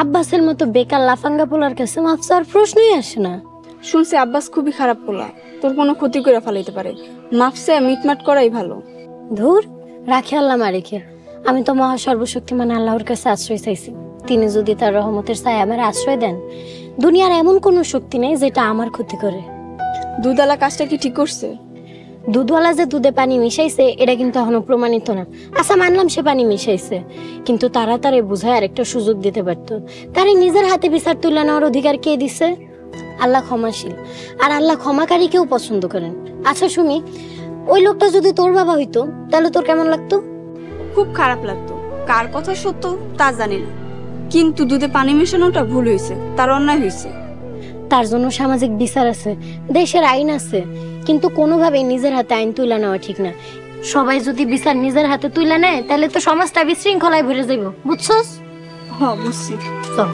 আব্বাসের মতো বেকার লাফাঙ্গা পোলার কাছে মাফ চাওয়ার প্রশ্নই আসে না। শুনছি আব্বাস খুবই খারাপ পোলা, তোর কোনো ক্ষতি করে ফেলাইতে পারে। মাফসে মিটমাট করাই ভালো। ধুর, রাখে আল্লাহ মারেখে। আমি তো মহা সর্বশক্তিমান আল্লাহর কাছে আশ্রয় চাইছি। তিনি যদি তার রহমতের ছায়া আমার আশ্রয় দেন, দুনিয়ার এমন কোনো শক্তি নেই যেটা আমার ক্ষতি করে। দুধওয়ালা কাজটা কি ঠিক করছে? দুধওয়ালা যে দুধে পানি মিশাইছে এটা কিন্তু এখনো প্রমাণিত না। আচ্ছা মানলাম সে পানি মিশাইছে, কিন্তু তাড়াতাড়ি বুঝায় আরেকটা সুযোগ দিতে পারতো। তারে নিজের হাতে বিচার তুলে নেওয়ার অধিকার কে দিছে? আল্লাহ ক্ষমাশীল, আর আল্লাহ ক্ষমাকারীকেও পছন্দ করেন। আচ্ছা সুমি, ওই লোকটা যদি তোর বাবা হইতো তাহলে তোর কেমন লাগতো? খুব খারাপ লাগতো। কার কথা সত্য তা জানি না, কিন্তু দুধে পানি মেশানোটা ভুল হয়েছে, তার অন্যায় হয়েছে। তার জন্য সামাজিক বিচার আছে, দেশের আইন আছে, কিন্তু কোনোভাবেই নিজের হাতে আইন তুলে নেওয়া ঠিক না। সবাই যদি বিচার নিজের হাতে তুলে নেয় তাহলে তো সমাজটা বিশৃঙ্খলায় ভরে যাইব, বুঝছস? হ্যাঁ বুঝছি। চল।